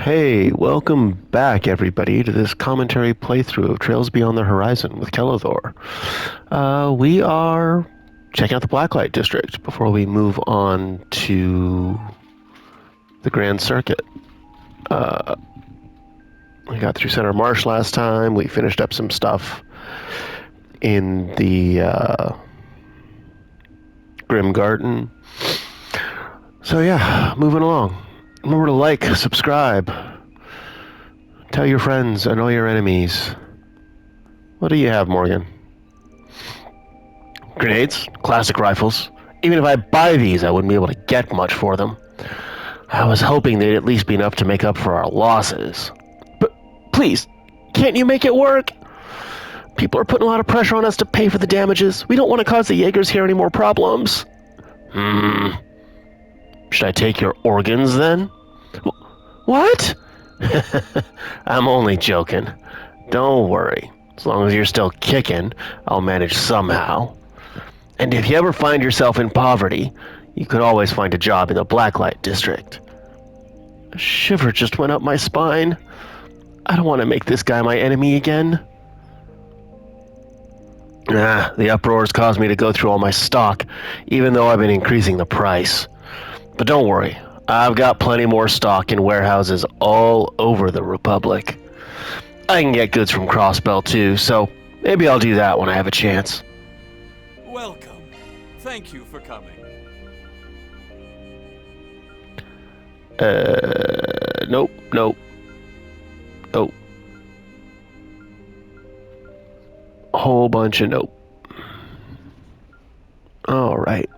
Hey, welcome back, everybody, to this commentary playthrough of Trails Beyond the Horizon with Kellothor. We are checking out the Blacklight District before we move on to the Grand Circuit. We got through Center Marsh last time. We finished up some stuff in the Grim Garden. So yeah, moving along. Remember to like, subscribe, tell your friends, annoy your enemies. What do you have, Morgan? Grenades, classic rifles. Even if I buy these, I wouldn't be able to get much for them. I was hoping they'd at least be enough to make up for our losses. But please, can't you make it work? People are putting a lot of pressure on us to pay for the damages. We don't want to cause the Jaegers here any more problems. Should I take your organs then? What? I'm only joking. Don't worry. As long as you're still kicking, I'll manage somehow. And if you ever find yourself in poverty, you could always find a job in the Blacklight District. A shiver just went up my spine. I don't want to make this guy my enemy again. The uproars caused me to go through all my stock, even though I've been increasing the price. But don't worry, I've got plenty more stock in warehouses all over the Republic. I can get goods from Crossbell too, so maybe I'll do that when I have a chance. Welcome. Thank you for coming. Nope. A whole bunch of nope. All right.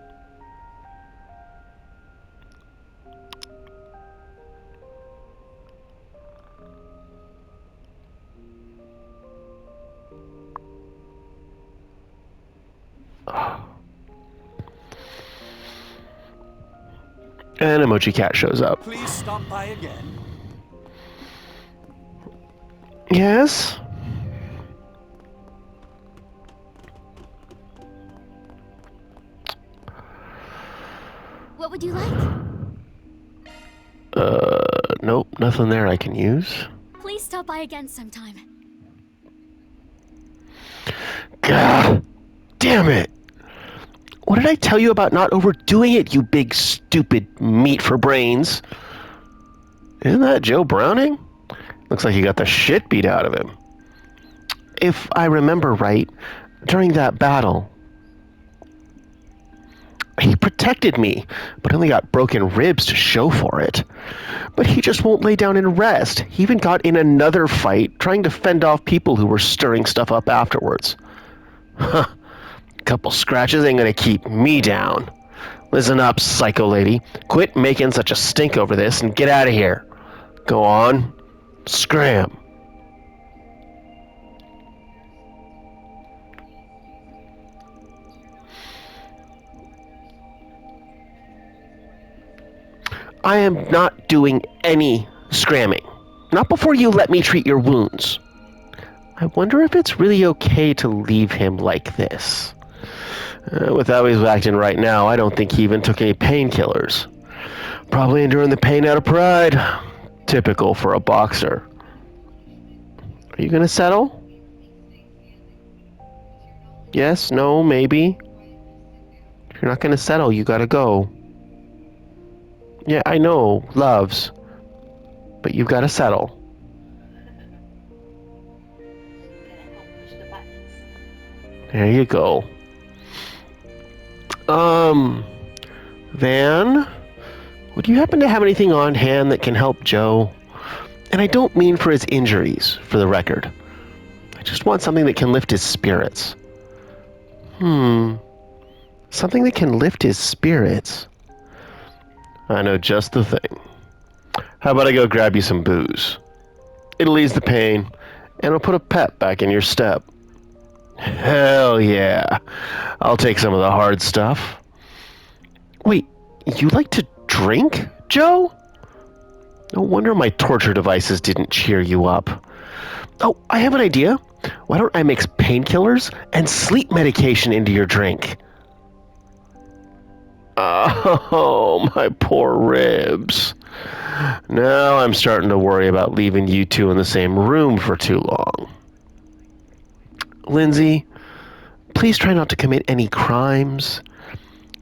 And Emoji Cat shows up. Please stop by again. Yes? What would you like? Nope, nothing there I can use. Please stop by again sometime. God damn it! What did I tell you about not overdoing it, you big stupid meat for brains? Isn't that Joe Browning? Looks like he got the shit beat out of him. If I remember right, during that battle, he protected me, but only got broken ribs to show for it. But he just won't lay down and rest. He even got in another fight, trying to fend off people who were stirring stuff up afterwards. Huh. Couple scratches ain't gonna keep me down. Listen up, psycho lady. Quit making such a stink over this and get out of here. Go on. Scram. I am not doing any scramming. Not before you let me treat your wounds. I wonder if it's really okay to leave him like this. With how he's acting right now, I don't think he even took any painkillers. Probably enduring the pain out of pride. Typical for a boxer. Are you gonna settle? Yes, no, maybe. If you're not gonna settle, you gotta go. Yeah, I know, loves. But you've gotta settle. There you go. Van? Would you happen to have anything on hand that can help Joe? And I don't mean for his injuries, for the record. I just want something that can lift his spirits. Something that can lift his spirits. I know just the thing. How about I go grab you some booze? It'll ease the pain, and it'll put a pep back in your step. Hell yeah. I'll take some of the hard stuff. Wait, you like to drink, Joe? No wonder my torture devices didn't cheer you up. Oh, I have an idea. Why don't I mix painkillers and sleep medication into your drink? Oh, my poor ribs. Now I'm starting to worry about leaving you two in the same room for too long. Lindsay, please try not to commit any crimes.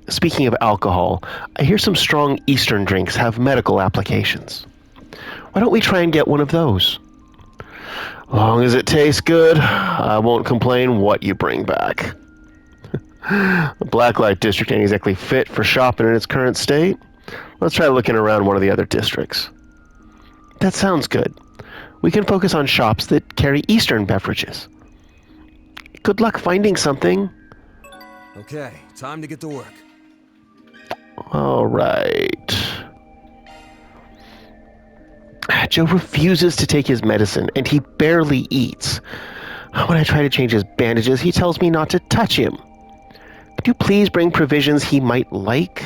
Speaking of alcohol, I hear some strong Eastern drinks have medical applications. Why don't we try and get one of those? Long as it tastes good, I won't complain what you bring back. The Blacklight District ain't exactly fit for shopping in its current state. Let's try looking around one of the other districts. That sounds good. We can focus on shops that carry Eastern beverages. Good luck finding something. Okay, time to get to work. All right. Joe refuses to take his medicine, and he barely eats. When I try to change his bandages, he tells me not to touch him. Could you please bring provisions he might like?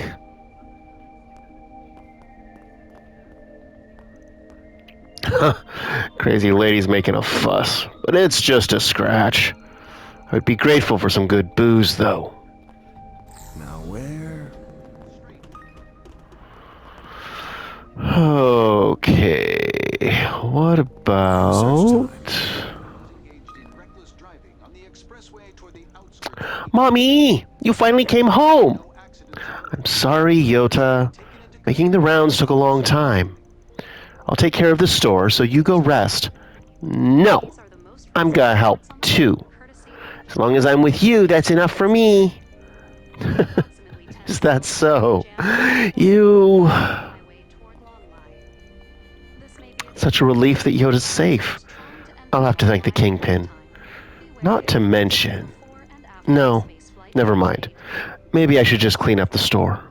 Crazy lady's making a fuss, but it's just a scratch. I'd be grateful for some good booze, though. Now where? Okay, what about... Mommy! You finally came home! I'm sorry, Yota. Making the rounds took a long time. I'll take care of the store, so you go rest. No! I'm gonna help, too. As long as I'm with you, that's enough for me. Is that so? You... Such a relief that Yoda's safe. I'll have to thank the Kingpin. Not to mention... No, never mind. Maybe I should just clean up the store.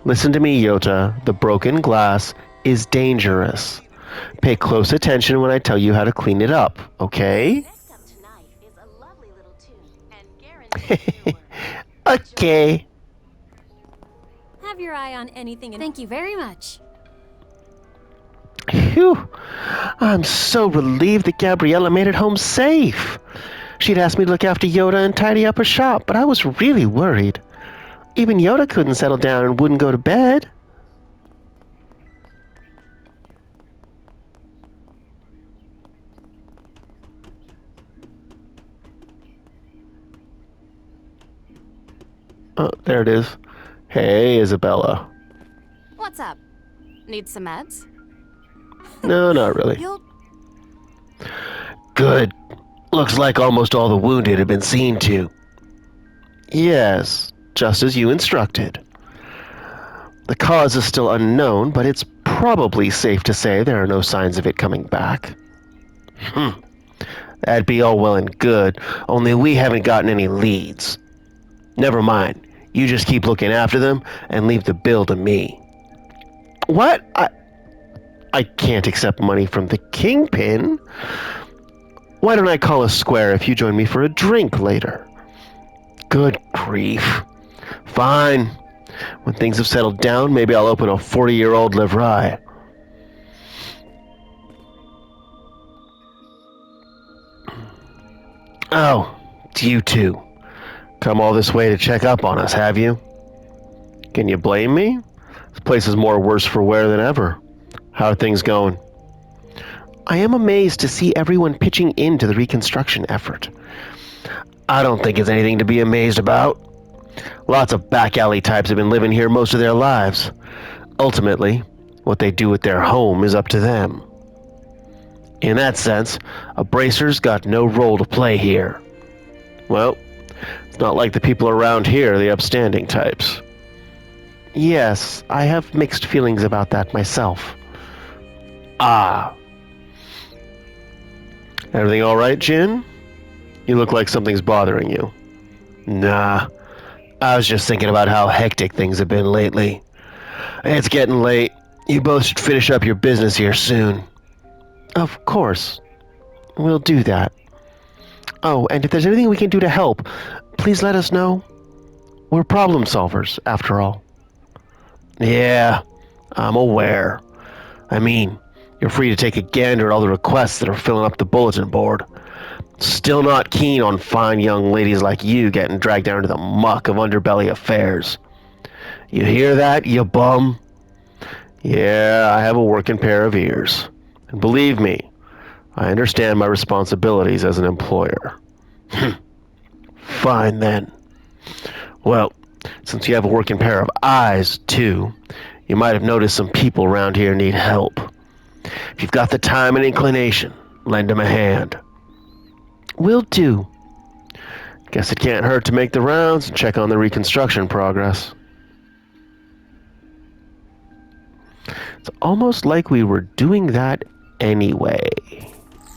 Listen to me, Yota. The broken glass is dangerous. Pay close attention when I tell you how to clean it up, okay? Okay. Have your eye on anything. Thank you very much. Phew. I'm so relieved that Gabriella made it home safe. She'd asked me to look after Yoda and tidy up her shop, but I was really worried. Even Yoda couldn't settle down and wouldn't go to bed. Oh, there it is. Hey, Isabella. What's up? Need some meds? No, not really. Good. Looks like almost all the wounded have been seen to. Yes, just as you instructed. The cause is still unknown, but it's probably safe to say there are no signs of it coming back. That'd be all well and good, only we haven't gotten any leads. Never mind. You just keep looking after them and leave the bill to me. What? I can't accept money from the Kingpin. Why don't I call us square if you join me for a drink later? Good grief. Fine. When things have settled down, maybe I'll open a 40-year-old livrei. Oh, it's you two. Come all this way to check up on us, have you? Can you blame me? This place is more worse for wear than ever. How are things going? I am amazed to see everyone pitching into the reconstruction effort. I don't think it's anything to be amazed about. Lots of back alley types have been living here most of their lives. Ultimately, what they do with their home is up to them. In that sense, a bracer's got no role to play here. Well, it's not like the people around here are the upstanding types. Yes, I have mixed feelings about that myself. Ah. Everything all right, Jin? You look like something's bothering you. Nah. I was just thinking about how hectic things have been lately. It's getting late. You both should finish up your business here soon. Of course. We'll do that. Oh, and if there's anything we can do to help, please let us know. We're problem solvers, after all. Yeah, I'm aware. I mean, you're free to take a gander at all the requests that are filling up the bulletin board. Still not keen on fine young ladies like you getting dragged down to the muck of underbelly affairs. You hear that, you bum? Yeah, I have a working pair of ears. And believe me, I understand my responsibilities as an employer. Fine then. Well, since you have a working pair of eyes, too, you might have noticed some people around here need help. If you've got the time and inclination, lend them a hand. Will do. Guess it can't hurt to make the rounds and check on the reconstruction progress. It's almost like we were doing that anyway.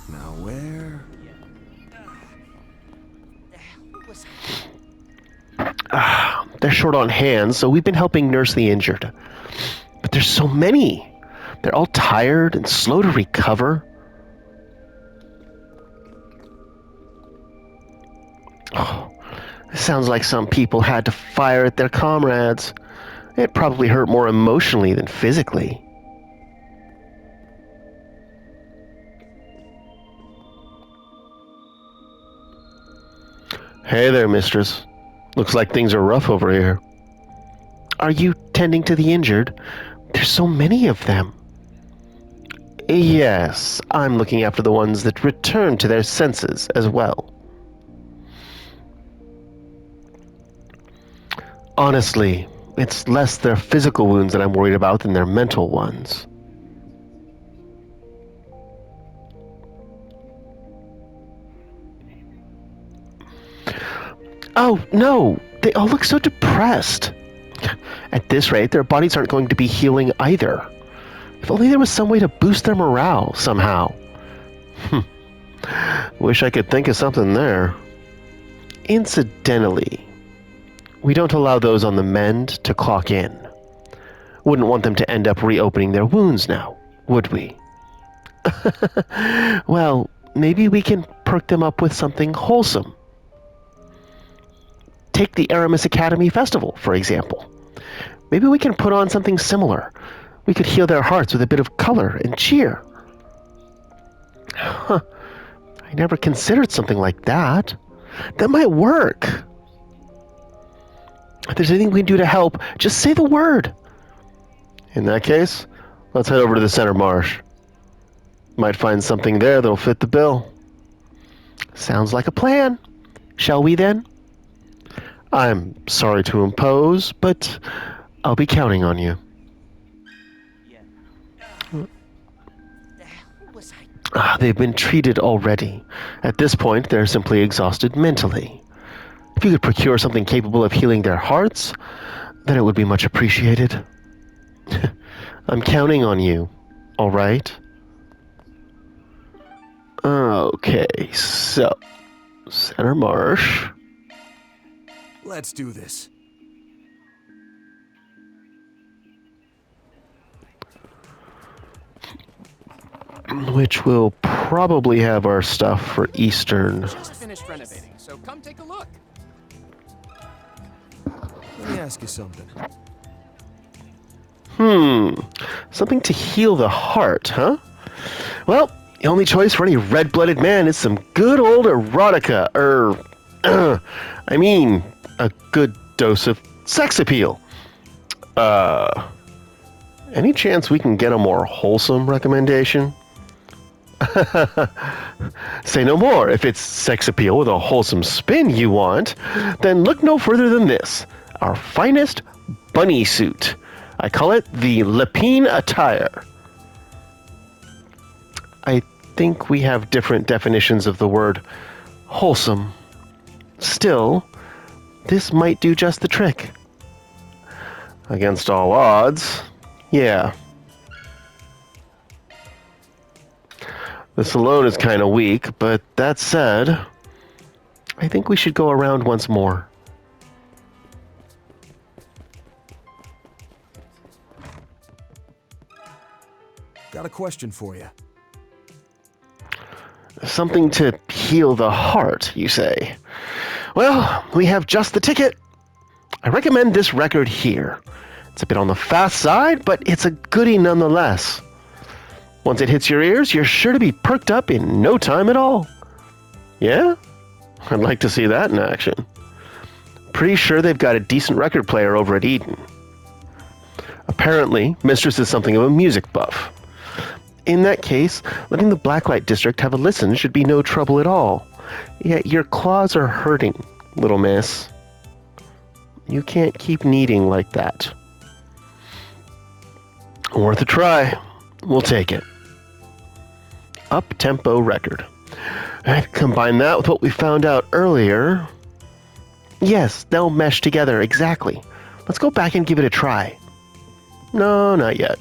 Now where? They're short on hands, so we've been helping nurse the injured. But there's so many. They're all tired and slow to recover. Oh, it sounds like some people had to fire at their comrades. It probably hurt more emotionally than physically. Hey there, mistress. Looks like things are rough over here. Are you tending to the injured? There's so many of them. Yes, I'm looking after the ones that return to their senses as well. Honestly, it's less their physical wounds that I'm worried about than their mental ones. Oh, no! They all look so depressed. At this rate, their bodies aren't going to be healing either. If only there was some way to boost their morale somehow. Wish I could think of something there. Incidentally, we don't allow those on the mend to clock in. Wouldn't want them to end up reopening their wounds now, would we? Well, maybe we can perk them up with something wholesome. Take the Aramis Academy Festival, for example. Maybe we can put on something similar. We could heal their hearts with a bit of color and cheer. Huh. I never considered something like that. That might work. If there's anything we can do to help, just say the word. In that case, let's head over to the center marsh. Might find something there that'll fit the bill. Sounds like a plan. Shall we then? I'm sorry to impose, but I'll be counting on you. They've been treated already. At this point, they're simply exhausted mentally. If you could procure something capable of healing their hearts, then it would be much appreciated. I'm counting on you, all right? Okay, so, Center Marsh. Let's do this. Which will probably have our stuff for Eastern. Just finished renovating, so come take a look. Let me ask you something. Something to heal the heart, huh? Well, the only choice for any red-blooded man is some good old erotica, I mean, a good dose of sex appeal. Any chance we can get a more wholesome recommendation? Say no more. If it's sex appeal with a wholesome spin you want, then look no further than this. Our finest bunny suit. I call it the Lapine attire. I think we have different definitions of the word wholesome. Still, this might do just the trick. Against all odds, yeah. This alone is kind of weak, but that said, I think we should go around once more. Got a question for you. Something to heal the heart, you say? Well, we have just the ticket. I recommend this record here. It's a bit on the fast side, but it's a goodie nonetheless. Once it hits your ears, you're sure to be perked up in no time at all. Yeah? I'd like to see that in action. Pretty sure they've got a decent record player over at Eden. Apparently, Mistress is something of a music buff. In that case, letting the Blacklight District have a listen should be no trouble at all. Yet your claws are hurting, little miss. You can't keep kneading like that. Worth a try. We'll take it. Up-tempo record. Combine that with what we found out earlier. Yes, they'll mesh together, exactly. Let's go back and give it a try. No, not yet.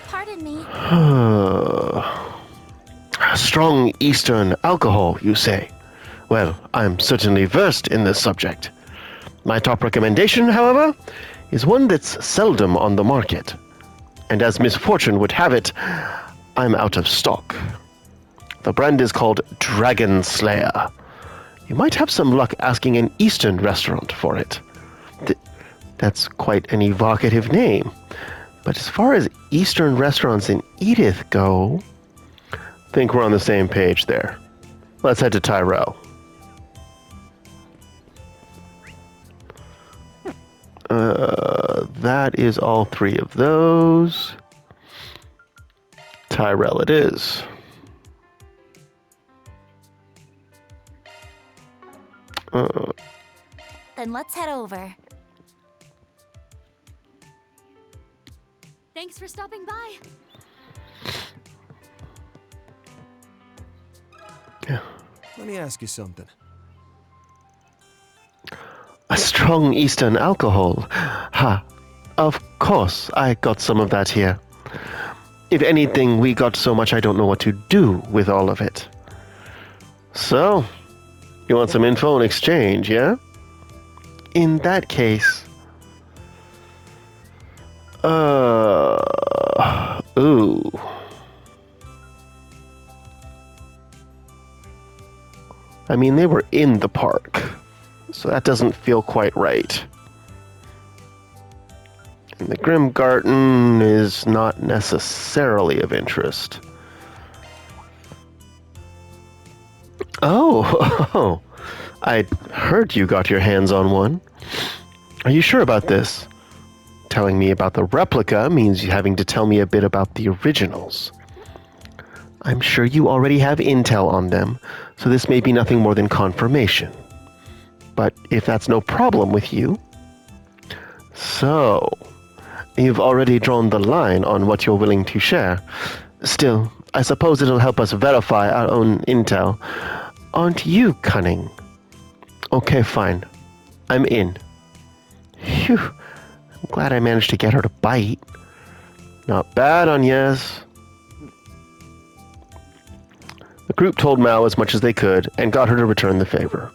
Pardon me. Strong Eastern alcohol, you say? Well, I'm certainly versed in this subject. My top recommendation, however, is one that's seldom on the market. And as misfortune would have it, I'm out of stock. The brand is called Dragon Slayer. You might have some luck asking an Eastern restaurant for it. That's quite an evocative name. But as far as Eastern restaurants in Edith go, I think we're on the same page there. Let's head to Tyrell. That is all three of those. Tyrell it is. Then let's head over. Thanks for stopping by. Yeah. Let me ask you something. A strong Eastern alcohol. Ha. Of course, I got some of that here. If anything, we got so much I don't know what to do with all of it. So, you want some info in exchange, yeah? In that case... Ooh. I mean, they were in the park, so that doesn't feel quite right. And the Grim Garden is not necessarily of interest. Oh, I heard you got your hands on one. Are you sure about this? Telling me about the replica means you having to tell me a bit about the originals. I'm sure you already have intel on them, so this may be nothing more than confirmation. But if that's no problem with you... So, you've already drawn the line on what you're willing to share. Still, I suppose it'll help us verify our own intel. Aren't you cunning? Okay, fine. I'm in. Phew. I'm glad I managed to get her to bite. Not bad, Agnes. The group told Mao as much as they could and got her to return the favor.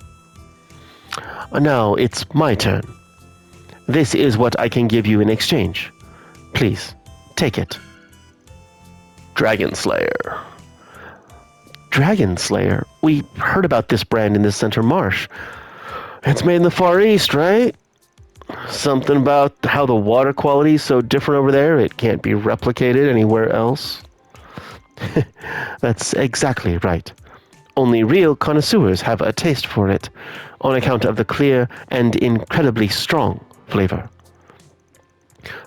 Now it's my turn. This is what I can give you in exchange. Please, take it. Dragon Slayer. Dragon Slayer? We heard about this brand in the Center Marsh. It's made in the Far East, right? Something about how the water quality is so different over there, it can't be replicated anywhere else. That's exactly right. Only real connoisseurs have a taste for it, on account of the clear and incredibly strong flavor.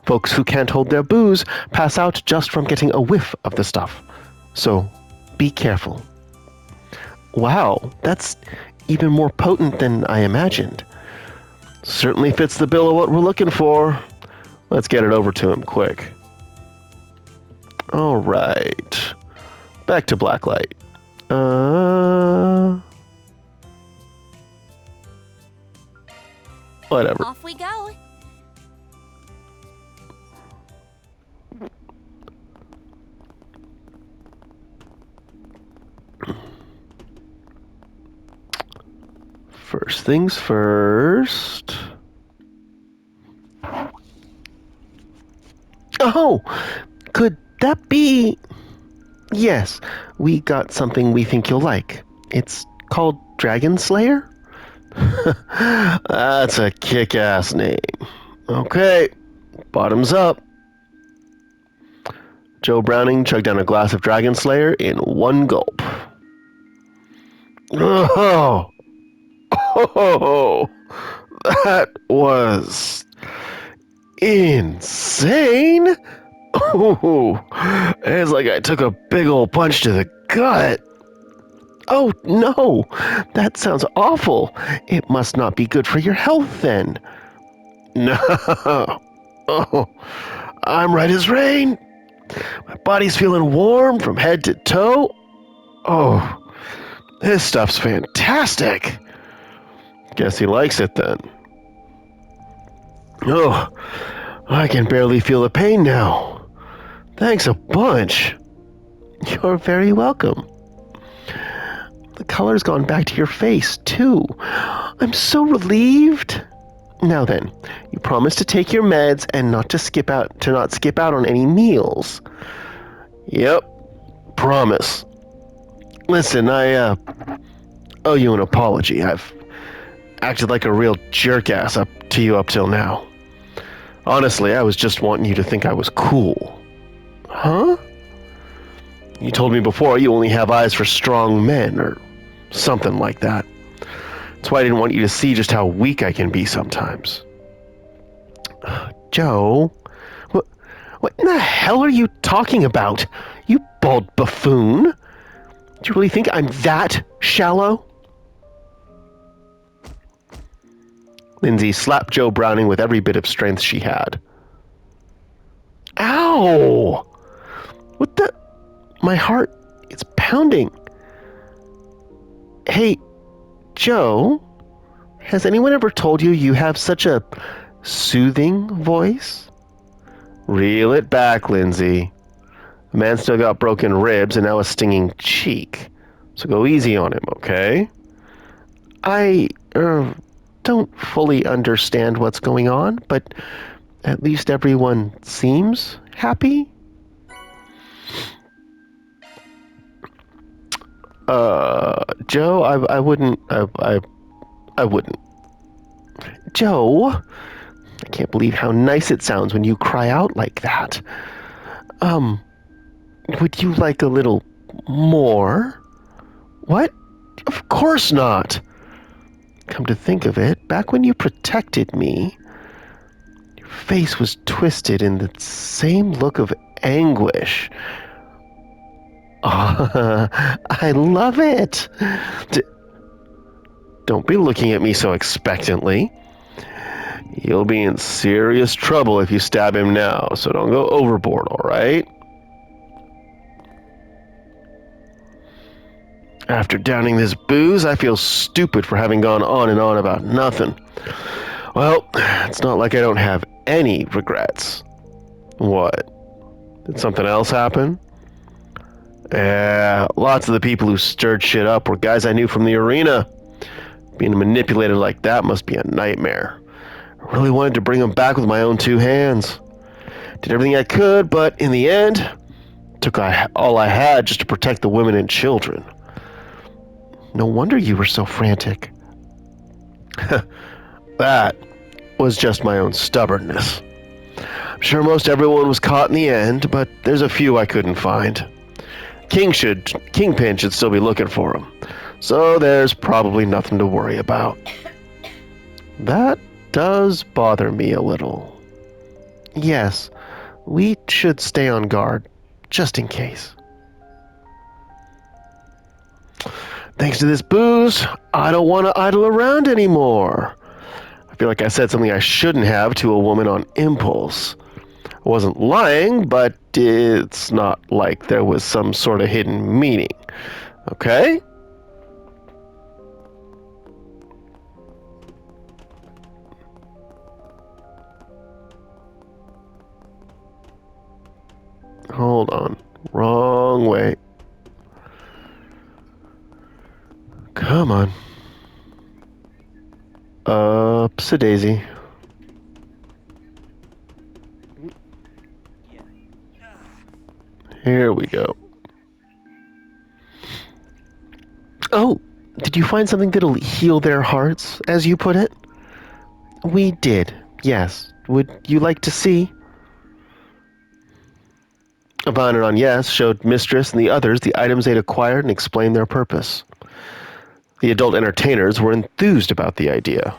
Folks who can't hold their booze pass out just from getting a whiff of the stuff. So, be careful. Wow, that's even more potent than I imagined. Certainly fits the bill of what we're looking for. Let's get it over to him quick. All right. Back to Blacklight. Whatever. Off we go. First things first. Oh, could that be... Yes, we got something we think you'll like. It's called Dragon Slayer? That's a kick-ass name. Okay, bottoms up. Joe Browning chugged down a glass of Dragon Slayer in one gulp. Oh, oh, that was insane. Oh, it's like I took a big old punch to the gut. Oh, no, that sounds awful. It must not be good for your health, then. No. Oh, I'm right as rain. My body's feeling warm from head to toe. Oh, this stuff's fantastic. Guess he likes it then. Oh, I can barely feel the pain now. Thanks a bunch. You're very welcome. The color's gone back to your face, too. I'm so relieved. Now then, you promise to take your meds and not skip out on any meals. Yep, promise. Listen, I owe you an apology. I've acted like a real jerk-ass up to you up till now. Honestly, I was just wanting you to think I was cool. Huh? You told me before you only have eyes for strong men, or something like that. That's why I didn't want you to see just how weak I can be sometimes. Joe, what in the hell are you talking about? You bald buffoon. Do you really think I'm that shallow? Lindsay slapped Joe Browning with every bit of strength she had. Ow! What the? My heart, it's pounding. Hey, Joe, has anyone ever told you you have such a soothing voice? Reel it back, Lindsay. The man still got broken ribs and now a stinging cheek. So go easy on him, okay? I don't fully understand what's going on, but at least everyone seems happy. Joe, I wouldn't. I wouldn't. Joe, I can't believe how nice it sounds when you cry out like that. Would you like a little more? What? Of course not. Come to think of it, back when you protected me, your face was twisted in the same look of anguish. I love it. Don't be looking at me so expectantly. You'll be in serious trouble if you stab him now, so don't go overboard, all right? After downing this booze, I feel stupid for having gone on and on about nothing. Well, it's not like I don't have any regrets. What? Did something else happen? Yeah, lots of the people who stirred shit up were guys I knew from the arena. Being manipulated like that must be a nightmare. I really wanted to bring them back with my own two hands. Did everything I could, but in the end, took all I had just to protect the women and children. No wonder you were so frantic. That was just my own stubbornness. I'm sure most everyone was caught in the end, but there's a few I couldn't find. Kingpin should still be looking for him, so there's probably nothing to worry about. That does bother me a little. Yes, we should stay on guard, just in case. Thanks to this booze, I don't want to idle around anymore. I feel like I said something I shouldn't have to a woman on impulse. I wasn't lying, but it's not like there was some sort of hidden meaning. Okay? Hold on. Wrong way. Come on. Upsie-daisy. Here we go. Oh, did you find something that'll heal their hearts, as you put it? We did, yes. Would you like to see? Upon and on yes showed Mistress and the others the items they'd acquired and explained their purpose. The adult entertainers were enthused about the idea.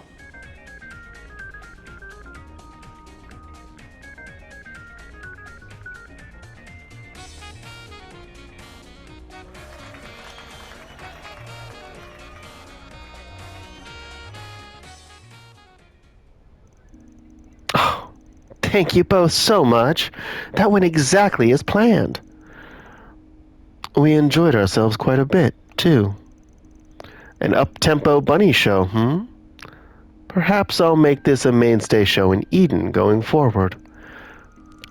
Oh, thank you both so much. That went exactly as planned. We enjoyed ourselves quite a bit, too. An up-tempo bunny show, Perhaps I'll make this a mainstay show in Eden going forward.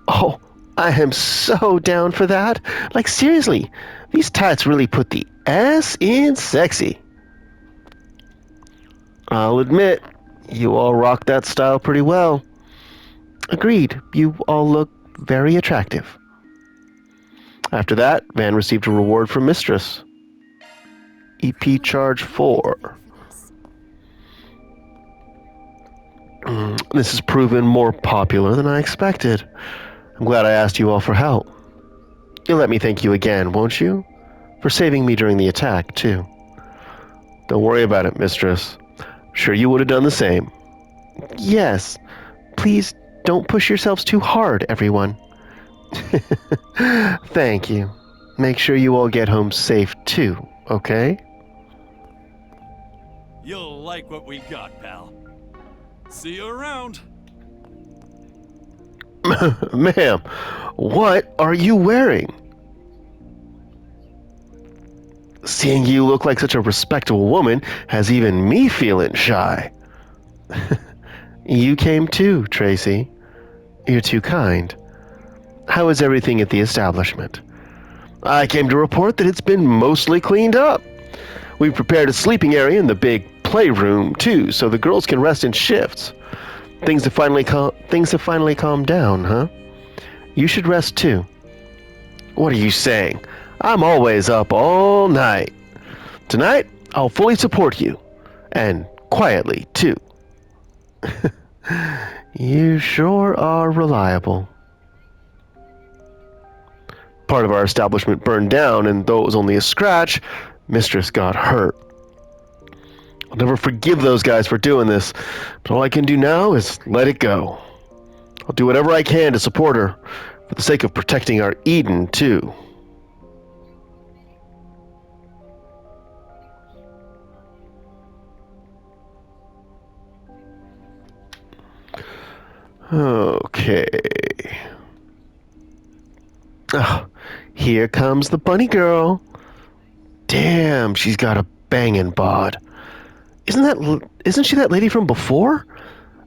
Oh, I am so down for that. Like, seriously, these tights really put the S in sexy. I'll admit, you all rock that style pretty well. Agreed, you all look very attractive. After that, Van received a reward from Mistress. EP Charge 4. This has proven more popular than I expected. I'm glad I asked you all for help. You'll let me thank you again, won't you? For saving me during the attack, too. Don't worry about it, Mistress. I'm sure you would have done the same. Yes. Please don't push yourselves too hard, everyone. Thank you. Make sure you all get home safe, too, okay? You'll like what we got, pal. See you around. Ma'am, what are you wearing? Seeing you look like such a respectable woman has even me feeling shy. You came too, Tracy. You're too kind. How is everything at the establishment? I came to report that it's been mostly cleaned up. We've prepared a sleeping area in the big playroom, too, so the girls can rest in shifts. Things have finally calmed down, huh? You should rest, too. What are you saying? I'm always up all night. Tonight, I'll fully support you. And quietly, too. You sure are reliable. Part of our establishment burned down, and though it was only a scratch, Mistress got hurt. I'll never forgive those guys for doing this, but all I can do now is let it go. I'll do whatever I can to support her, for the sake of protecting our Eden, too. Okay. Oh, here comes the bunny girl. Damn, she's got a bangin' bod. Isn't she that lady from before?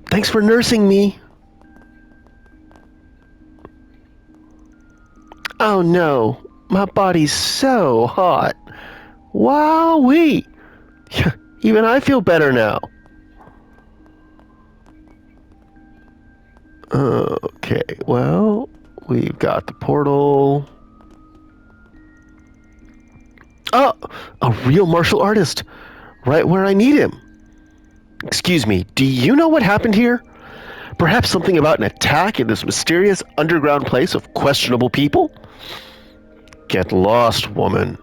Thanks for nursing me. Oh no, my body's so hot. Wowee. Even I feel better now. Okay, well, we've got the portal. Oh, a real martial artist. Right where I need him. Excuse me, do you know what happened here? Perhaps something about an attack in this mysterious underground place of questionable people? Get lost, woman.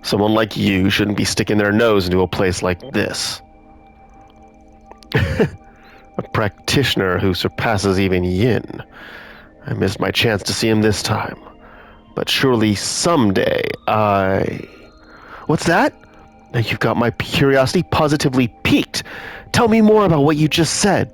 Someone like you shouldn't be sticking their nose into a place like this. A practitioner who surpasses even Yin. I missed my chance to see him this time. But surely someday What's that? Now you've got my curiosity positively piqued. Tell me more about what you just said.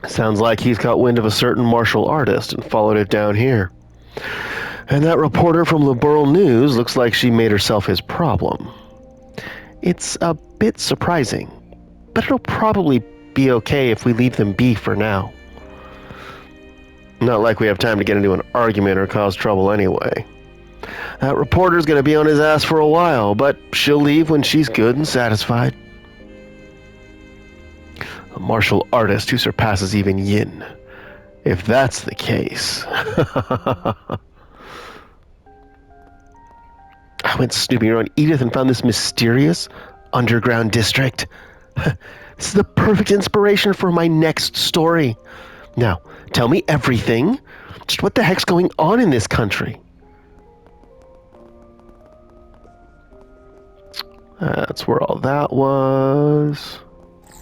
Sounds like he's caught wind of a certain martial artist and followed it down here. And that reporter from the Liberal News looks like she made herself his problem. It's a bit surprising, but it'll probably be okay if we leave them be for now. Not like we have time to get into an argument or cause trouble anyway. That reporter's gonna be on his ass for a while, but she'll leave when she's good and satisfied. A martial artist who surpasses even Yin. If that's the case. went snooping around Edith and found this mysterious underground district. This is the perfect inspiration for my next story. Now, tell me everything. Just what the heck's going on in this country? That's where all that was.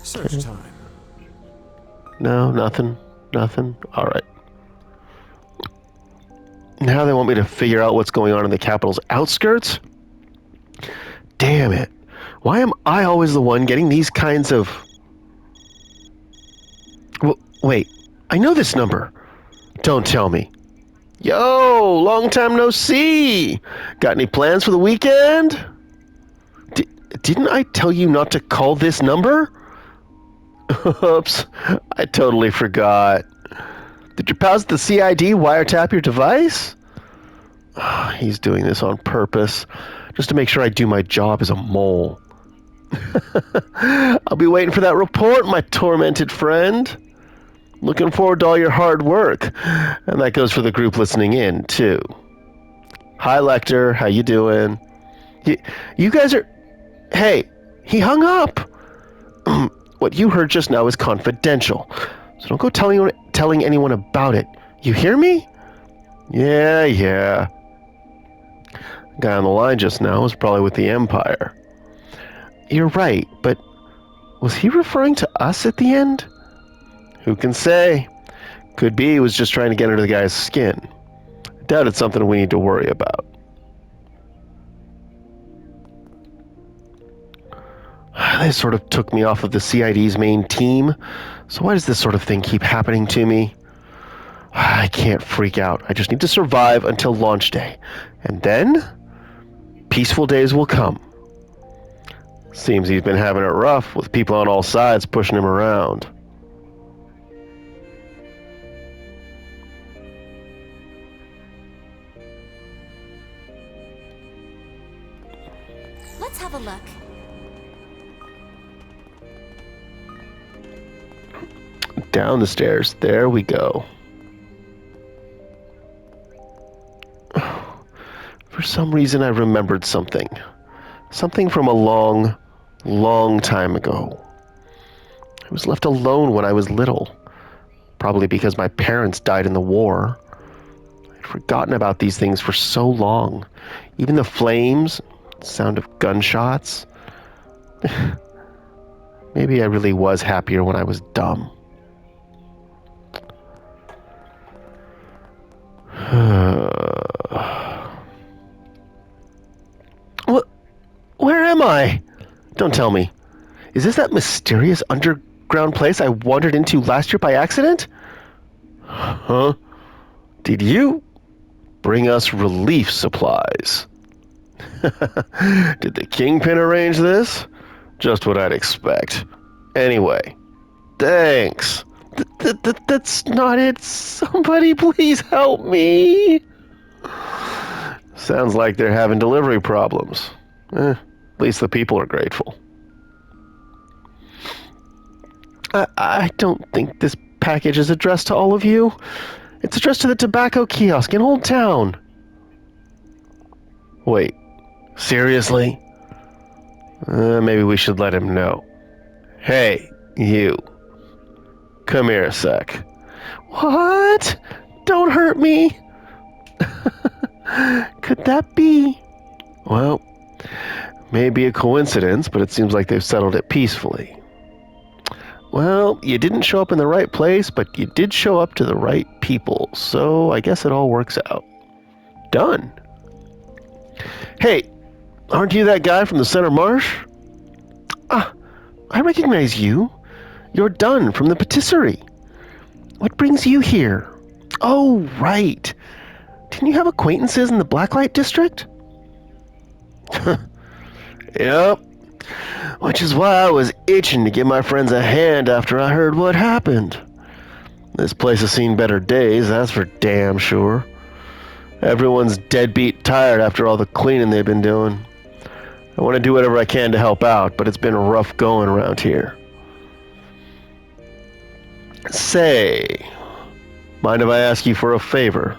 Search time. No, nothing. Nothing. All right. Now they want me to figure out what's going on in the capital's outskirts? Damn it. Why am I always the one getting these kinds of... Wait, I know this number. Don't tell me. Yo, long time no see. Got any plans for the weekend? Didn't I tell you not to call this number? Oops, I totally forgot. Did your pals at the CID wiretap your device? He's doing this on purpose, just to make sure I do my job as a mole. I'll be waiting for that report, my tormented friend. Looking forward to all your hard work. And that goes for the group listening in, too. Hi, Lecter. How you doing? You guys are... Hey, he hung up. What you heard just now is confidential. So don't go telling anyone about it. You hear me? Yeah. The guy on the line just now was probably with the Empire. You're right, but was he referring to us at the end? Who can say? Could be he was just trying to get under the guy's skin. I doubt it's something we need to worry about. They sort of took me off of the CID's main team, so why does this sort of thing keep happening to me? I can't freak out. I just need to survive until launch day. And then, peaceful days will come. Seems he's been having it rough, with people on all sides pushing him around. Let's have a look. Down the stairs. There we go. For some reason, I remembered something. Something from a long time ago. I was left alone when I was little. Probably because my parents died in the war. I'd forgotten about these things for so long. Even the flames, sound of gunshots. Maybe I really was happier when I was dumb. Where am I? Don't tell me. Is this that mysterious underground place I wandered into last year by accident? Huh? Did you bring us relief supplies? Did the Kingpin arrange this? Just what I'd expect. Anyway, thanks. That's not it. Somebody please help me. Sounds like they're having delivery problems. At least the people are grateful. I don't think this package is addressed to all of you. It's addressed to the tobacco kiosk in Old Town. Wait, seriously? Maybe we should let him know. Hey, you. Come here a sec. What? Don't hurt me. Could that be? Well, maybe a coincidence, but it seems like they've settled it peacefully. Well, you didn't show up in the right place, but you did show up to the right people, so I guess it all works out. Done. Hey, aren't you that guy from the Center Marsh? Ah, I recognize you. You're Dunn from the patisserie. What brings you here? Oh, right. Didn't you have acquaintances in the Blacklight District? Yep. Which is why I was itching to give my friends a hand after I heard what happened. This place has seen better days, that's for damn sure. Everyone's deadbeat tired after all the cleaning they've been doing. I want to do whatever I can to help out, but it's been rough going around here. Say, mind if I ask you for a favor?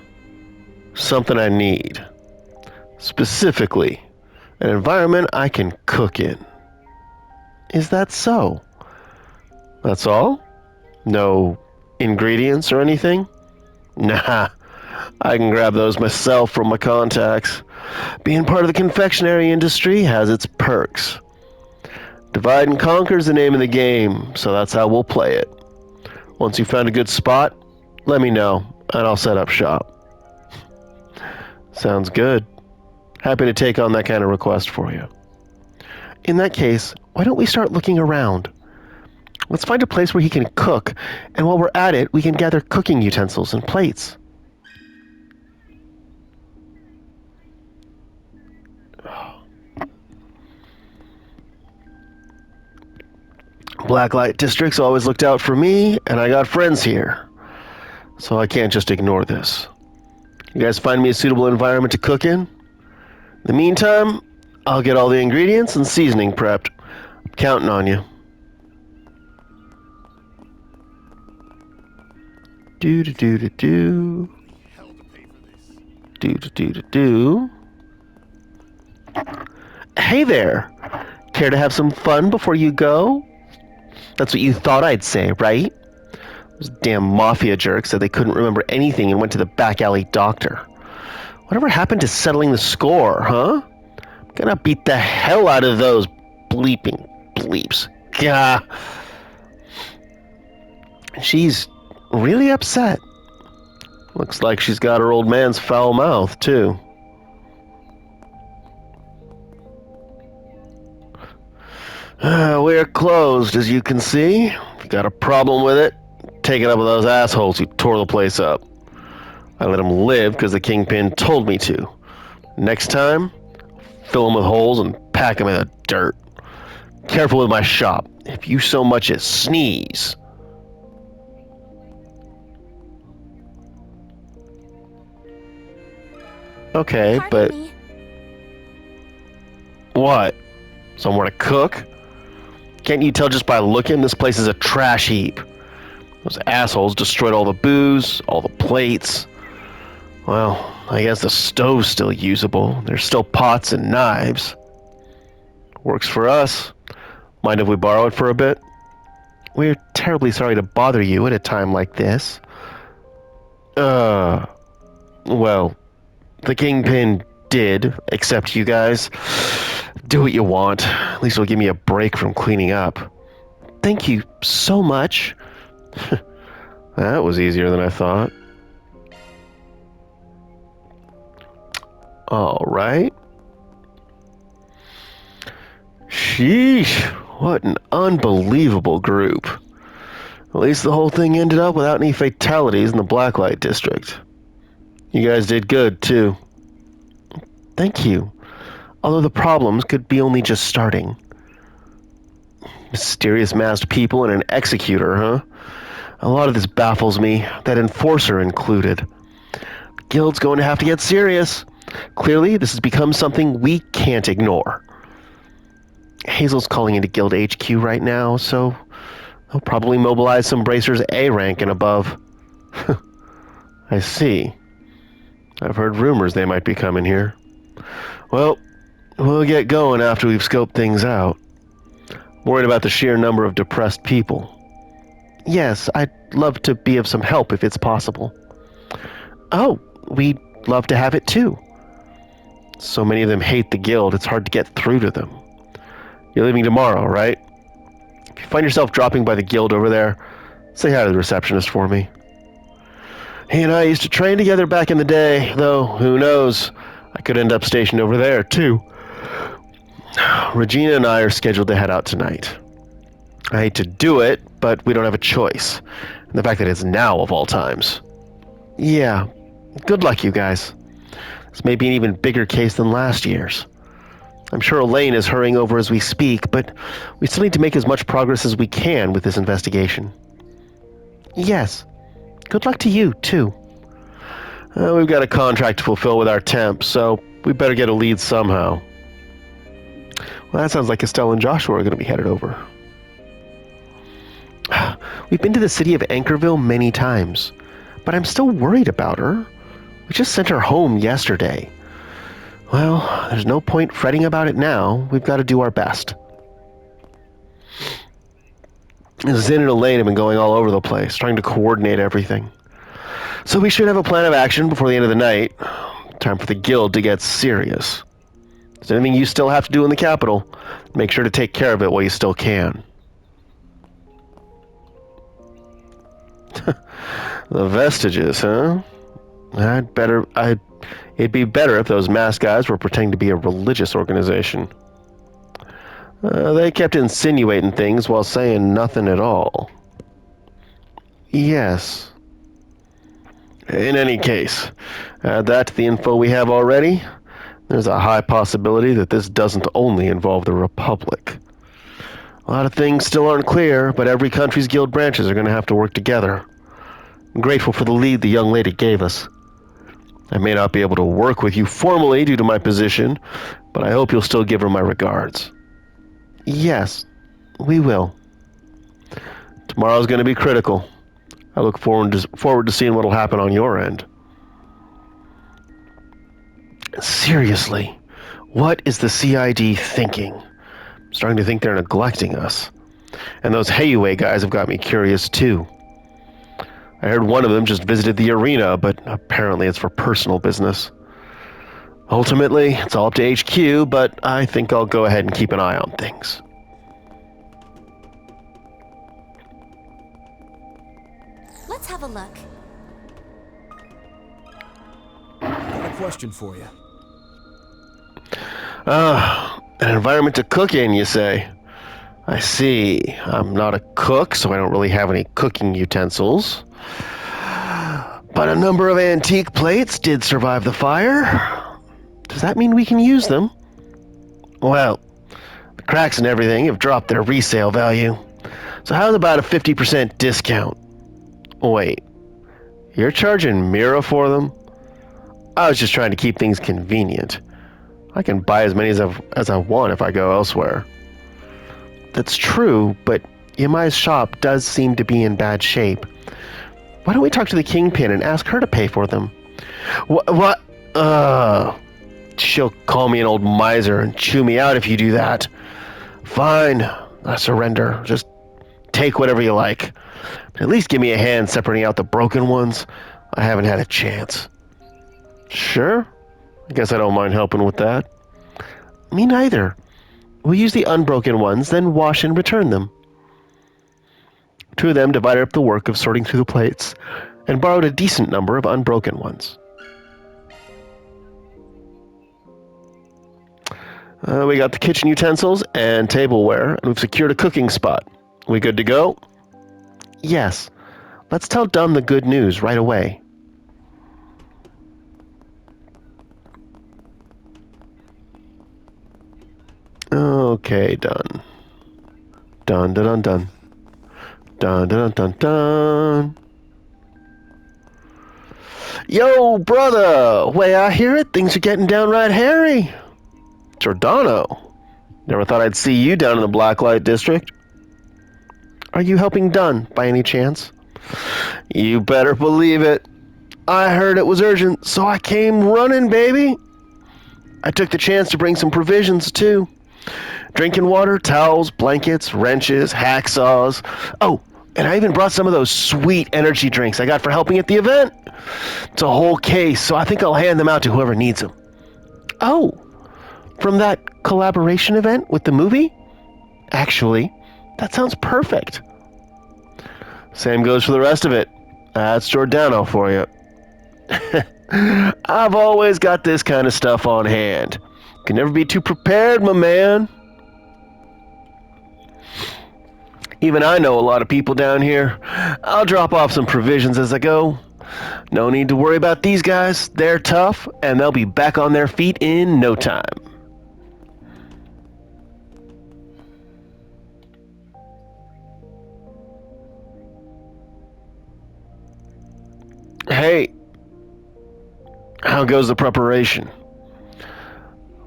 Something I need. Specifically, An environment I can cook in. Is that so? That's all? No ingredients or anything? Nah, I can grab those myself from my contacts. Being part of the confectionery industry has its perks. Divide and conquer is the name of the game, so that's how we'll play it. Once you found a good spot, let me know, and I'll set up shop. Sounds good. Happy to take on that kind of request for you. In that case, why don't we start looking around? Let's find a place where he can cook, and while we're at it, we can gather cooking utensils and plates. Blacklight District's always looked out for me, and I got friends here. So I can't just ignore this. You guys find me a suitable environment to cook in? In the meantime, I'll get all the ingredients and seasoning prepped. I'm counting on you. Do-do-do-do-do. Do-do-do-do-do. Hey there! Care to have some fun before you go? That's what you thought I'd say, right? Those damn mafia jerks said they couldn't remember anything and went to the back alley doctor. Whatever happened to settling the score, huh? I'm gonna beat the hell out of those bleeping bleeps. Gah! She's really upset. Looks like she's got her old man's foul mouth, too. We're closed, as you can see. If you got a problem with it, take it up with those assholes who tore the place up. I let them live because the Kingpin told me to. Next time, fill them with holes and pack them in the dirt. Careful with my shop. If you so much as sneeze. Okay, but... Pardon me. What? Somewhere to cook? Can't you tell just by looking? This place is a trash heap. Those assholes destroyed all the booze, all the plates. Well, I guess the stove's still usable. There's still pots and knives. Works for us. Mind if we borrow it for a bit? We're terribly sorry to bother you at a time like this. Well, the Kingpin did accept you guys. Do what you want. At least it'll give me a break from cleaning up. Thank you so much. That was easier than I thought. Alright. Sheesh. What an unbelievable group. At least the whole thing ended up without any fatalities in the Blacklight District. You guys did good, too. Thank you. Although the problems could be only just starting. Mysterious masked people and an executor, huh? A lot of this baffles me, that enforcer included. The guild's going to have to get serious. Clearly, this has become something we can't ignore. Hazel's calling into Guild HQ right now, so they'll probably mobilize some bracers A rank and above. I see. I've heard rumors they might be coming here. Well, we'll get going after we've scoped things out. Worried about the sheer number of depressed people. Yes, I'd love to be of some help if it's possible. Oh, we'd love to have it too. So many of them hate the guild, it's hard to get through to them. You're leaving tomorrow, right? If you find yourself dropping by the guild over there, say hi to the receptionist for me. He and I used to train together back in the day, though who knows, I could end up stationed over there too. Regina and I are scheduled to head out tonight. I hate to do it, but we don't have a choice. And the fact that it's now of all times. Yeah, good luck, you guys. This may be an even bigger case than last year's. I'm sure Elaine is hurrying over as we speak, but we still need to make as much progress as we can with this investigation. Yes. Good luck to you, too. We've got a contract to fulfill with our temp, so we better get a lead somehow. Well, that sounds like Estelle and Joshua are going to be headed over. We've been to the city of Anchorville many times, but I'm still worried about her. We just sent her home yesterday. Well, there's no point fretting about it now. We've got to do our best. Zinn and Elaine have been going all over the place, trying to coordinate everything. So we should have a plan of action before the end of the night. Time for the guild to get serious. If there's anything you still have to do in the capital, make sure to take care of it while you still can. The vestiges, huh? It'd be better if those masked guys were pretending to be a religious organization. They kept insinuating things while saying nothing at all. Yes. In any case, add that to the info we have already. There's a high possibility that this doesn't only involve the Republic. A lot of things still aren't clear, but every country's guild branches are going to have to work together. I'm grateful for the lead the young lady gave us. I may not be able to work with you formally due to my position, but I hope you'll still give her my regards. Yes, we will. Tomorrow's going to be critical. I look forward to seeing what'll happen on your end. Seriously, what is the CID thinking? I'm starting to think they're neglecting us. And those Heiwei guys have got me curious too. I heard one of them just visited the arena, but apparently it's for personal business. Ultimately, it's all up to HQ, but I think I'll go ahead and keep an eye on things. Let's have a look. Got a question for you. An environment to cook in, you say? I see. I'm not a cook, so I don't really have any cooking utensils. But a number of antique plates did survive the fire. Does that mean we can use them? Well, the cracks and everything have dropped their resale value. So how's about a 50% discount? Wait, you're charging Mira for them? I was just trying to keep things convenient. I can buy as many as I want if I go elsewhere. That's true, but Yamai's shop does seem to be in bad shape. Why don't we talk to the Kingpin and ask her to pay for them? What? She'll call me an old miser and chew me out if you do that. Fine, I surrender. Just take whatever you like. But at least give me a hand separating out the broken ones. I haven't had a chance. Sure. I guess I don't mind helping with that. Me neither. We'll use the unbroken ones, then wash and return them. Two of them divided up the work of sorting through the plates and borrowed a decent number of unbroken ones. We got the kitchen utensils and tableware, and we've secured a cooking spot. We good to go? Yes. Let's tell Dunn the good news right away. Okay, done. Dun dun dun dun. Dun dun dun dun. Yo, brother! Way I hear it, things are getting downright hairy. Giordano. Never thought I'd see you down in the Blacklight District. Are you helping Dunn, by any chance? You better believe it. I heard it was urgent, so I came running, baby. I took the chance to bring some provisions, too. Drinking water, towels, blankets, wrenches, hacksaws. Oh, and I even brought some of those sweet energy drinks I got for helping at the event. It's a whole case, so I think I'll hand them out to whoever needs them. Oh, from that collaboration event with the movie? Actually, that sounds perfect. Same goes for the rest of it. That's Giordano for you. I've always got this kind of stuff on hand. Can never be too prepared, my man. Even I know a lot of people down here. I'll drop off some provisions as I go. No need to worry about these guys. They're tough, and they'll be back on their feet in no time. Hey, how goes the preparation?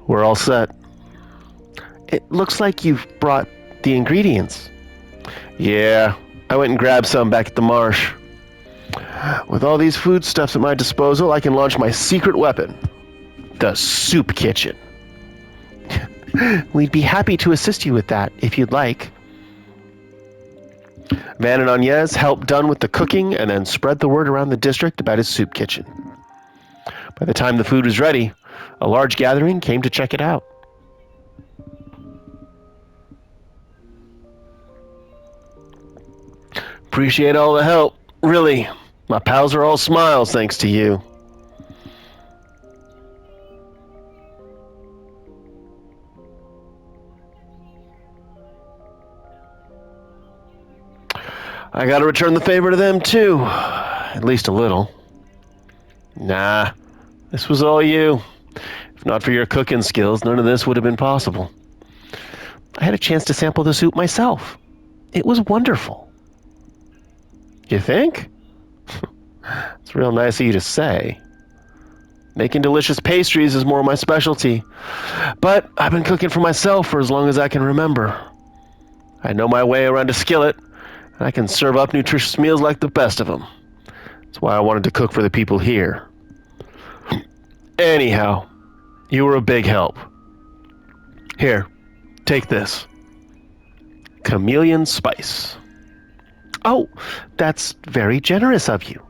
We're all set. It looks like you've brought the ingredients. Yeah, I went and grabbed some back at the marsh. With all these foodstuffs at my disposal, I can launch my secret weapon. The soup kitchen. We'd be happy to assist you with that, if you'd like. Van and Agnes helped Dunn with the cooking and then spread the word around the district about his soup kitchen. By the time the food was ready, a large gathering came to check it out. Appreciate all the help. Really, my pals are all smiles thanks to you. I gotta return the favor to them too. At least a little. Nah, this was all you. If not for your cooking skills, none of this would have been possible. I had a chance to sample the soup myself. It was wonderful. You think? It's real nice of you to say. Making delicious pastries is more my specialty. But I've been cooking for myself for as long as I can remember. I know my way around a skillet, and I can serve up nutritious meals like the best of them. That's why I wanted to cook for the people here. Anyhow, you were a big help. Here, take this. Chameleon spice. Oh, that's very generous of you.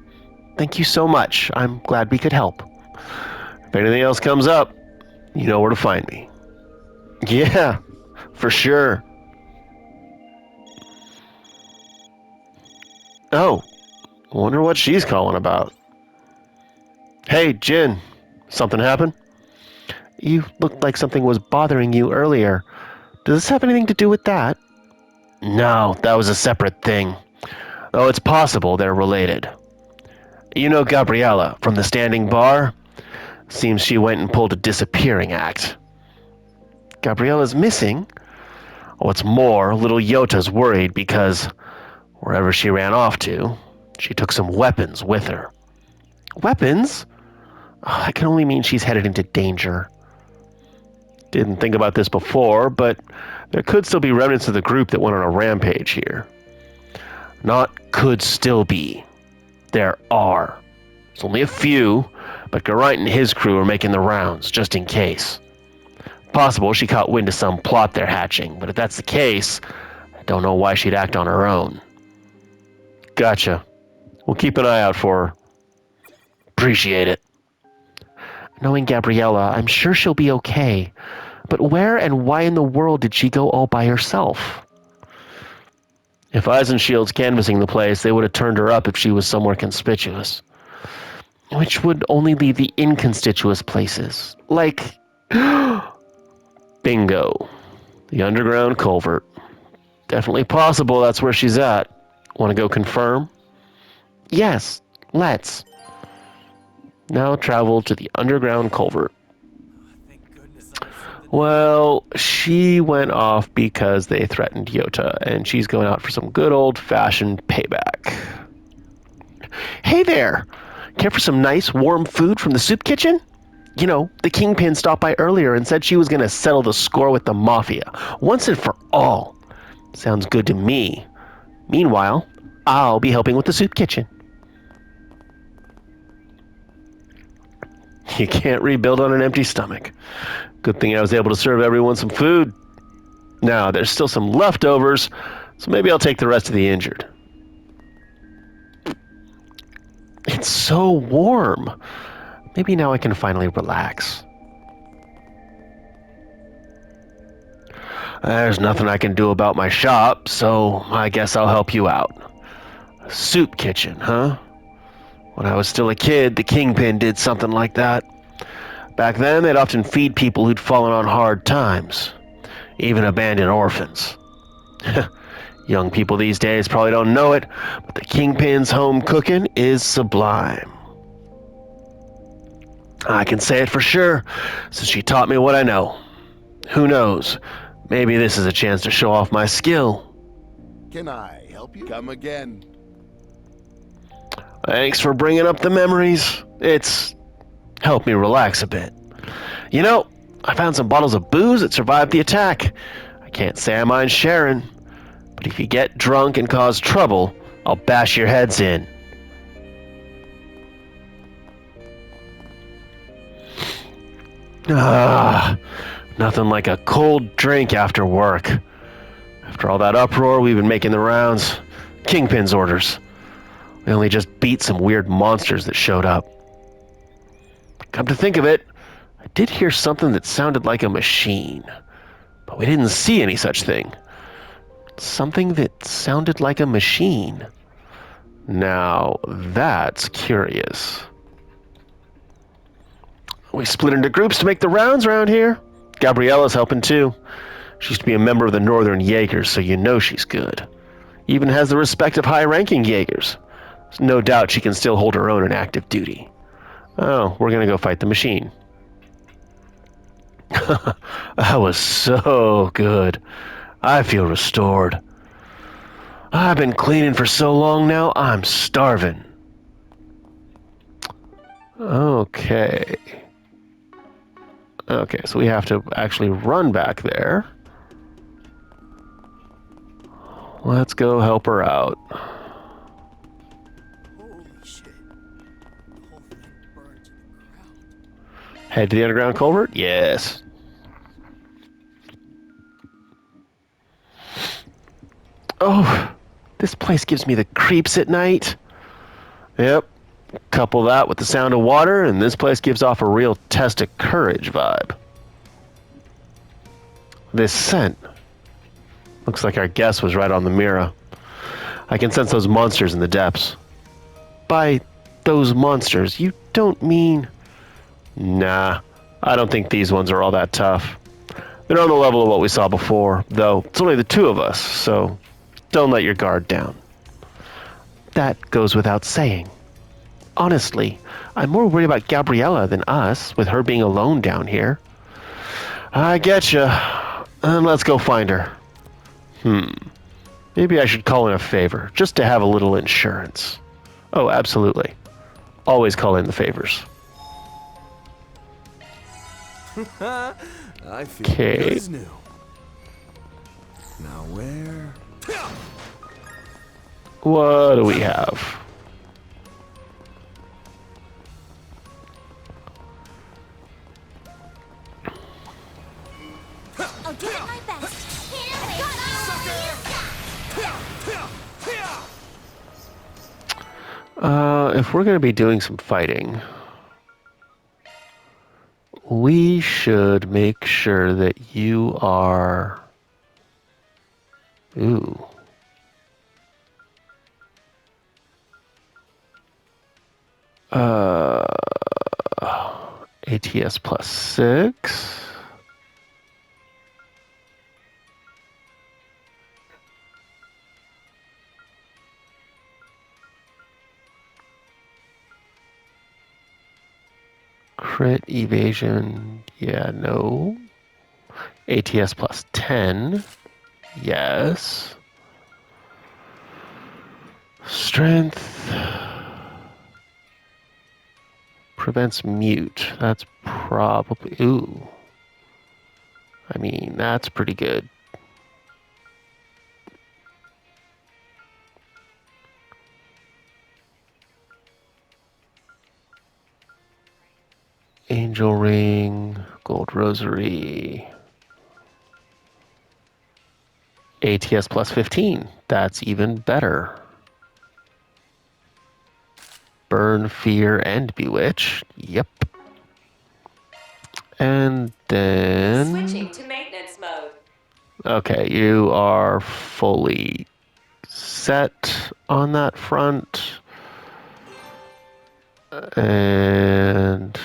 Thank you so much. I'm glad we could help. If anything else comes up, you know where to find me. Yeah, for sure. Oh, wonder what she's calling about. Hey, Jin, something happened? You looked like something was bothering you earlier. Does this have anything to do with that? No, that was a separate thing. Though it's possible they're related. You know Gabriella from the standing bar? Seems she went and pulled a disappearing act. Gabriella's missing? What's more, little Yota's worried because wherever she ran off to, she took some weapons with her. Weapons? Oh, that can only mean she's headed into danger. Didn't think about this before, but there could still be remnants of the group that went on a rampage here. Not could still be. There are. It's only a few, but Geraint and his crew are making the rounds, just in case. Possible she caught wind of some plot they're hatching, but if that's the case, I don't know why she'd act on her own. Gotcha. We'll keep an eye out for her. Appreciate it. Knowing Gabriella, I'm sure she'll be okay. But where and why in the world did she go all by herself? If Eisenshield's canvassing the place, they would have turned her up if she was somewhere conspicuous. Which would only leave the inconspicuous places. Like... Bingo. The underground culvert. Definitely possible that's where she's at. Want to go confirm? Yes, let's. Now travel to the underground culvert. Well, she went off because they threatened Yota, and she's going out for some good old-fashioned payback. Hey there! Care for some nice, warm food from the soup kitchen? You know, the Kingpin stopped by earlier and said she was going to settle the score with the Mafia, once and for all. Sounds good to me. Meanwhile, I'll be helping with the soup kitchen. You can't rebuild on an empty stomach. Good thing I was able to serve everyone some food. Now, there's still some leftovers, so maybe I'll take the rest of the injured. It's so warm. Maybe now I can finally relax. There's nothing I can do about my shop, so I guess I'll help you out. A soup kitchen, huh? When I was still a kid, the Kingpin did something like that. Back then, they'd often feed people who'd fallen on hard times, even abandoned orphans. Young people these days probably don't know it, but the Kingpin's home cooking is sublime. I can say it for sure, since she taught me what I know. Who knows? Maybe this is a chance to show off my skill. Can I help you? Come again. Thanks for bringing up the memories. It's helped me relax a bit. You know, I found some bottles of booze that survived the attack. I can't say I mind sharing, but if you get drunk and cause trouble, I'll bash your heads in. Ah, nothing like a cold drink after work. After all that uproar, we've been making the rounds. Kingpin's orders. We only just beat some weird monsters that showed up. Come to think of it, I did hear something that sounded like a machine, but we didn't see any such thing. Something that sounded like a machine. Now, that's curious. We split into groups to make the rounds around here. Gabriella's helping too. She used to be a member of the Northern Jaegers, so you know she's good. Even has the respect of high-ranking Jaegers. There's no doubt she can still hold her own in active duty. Oh, we're gonna go fight the machine. That was so good. I feel restored. I've been cleaning for so long now, I'm starving. Okay. Okay, so we have to actually run back there. Let's go help her out. Holy shit. The whole thing burned to the ground. Head to the underground culvert? Yes. Oh, this place gives me the creeps at night. Yep. Couple that with the sound of water, and this place gives off a real test of courage vibe. This scent. Looks like our guess was right on the mirror. I can sense those monsters in the depths. By those monsters, you don't mean... Nah, I don't think these ones are all that tough. They're on the level of what we saw before, though it's only the two of us, so don't let your guard down. That goes without saying. Honestly, I'm more worried about Gabriella than us, with her being alone down here. I getcha. And let's go find her. Maybe I should call in a favor, just to have a little insurance. Oh, absolutely. Always call in the favors. I feel Okay. good as new. Now where? What do we have? I'll do it my best. If we're going to be doing some fighting, we should make sure that you are... Ooh. ATS +6. Crit evasion, yeah, no. ATS +10, yes. Strength prevents mute. That's probably... Ooh. I mean, that's pretty good. Angel ring, gold rosary. ATS +15. That's even better. Burn, fear, and bewitch. Yep. And then... Switching to maintenance mode. Okay, you are fully set on that front. And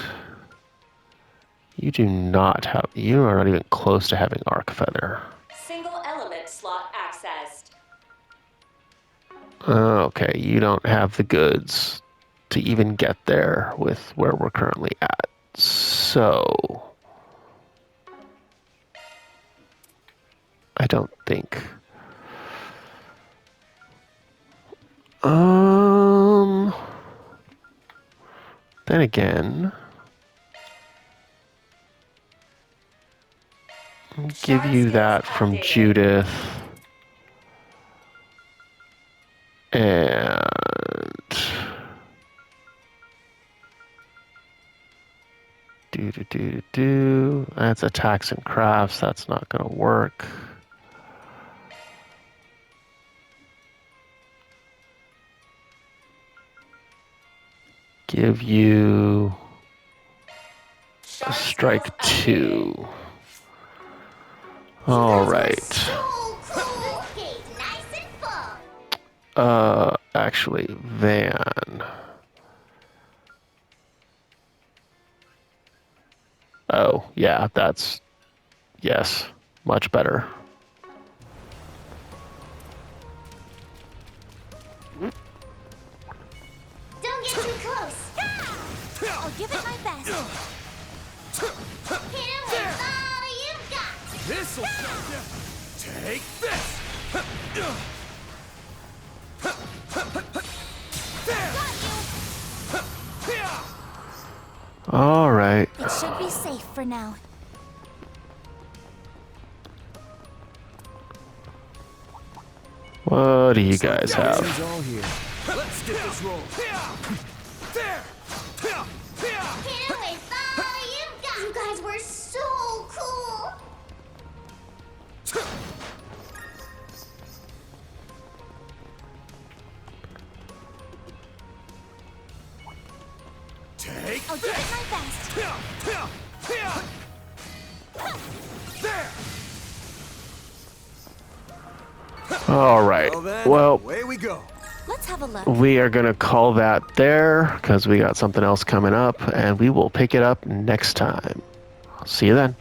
you do not have... You are not even close to having arc feather. Single element slot accessed. Okay, you don't have the goods to even get there with where we're currently at. So... I don't think... Then again... I'll give you that from Judith. And... do That's attacks and crafts. That's not gonna work. Give you a strike 2. All right. Actually, Van. Oh, yeah, that's, yes, much better. Don't get too close. I'll give it my best. Hit him with all you've got. This'll show you. Take this. All right. It should be safe for now. What do you guys have? all here. Let's get this roll. There. Hit him with all you've got. You guys were so cool. Take I'll give it my best. There. All right. Then, Well, away we go. Let's have a look. we are going to call that there because we got something else coming up, and we will pick it up next time. See you then.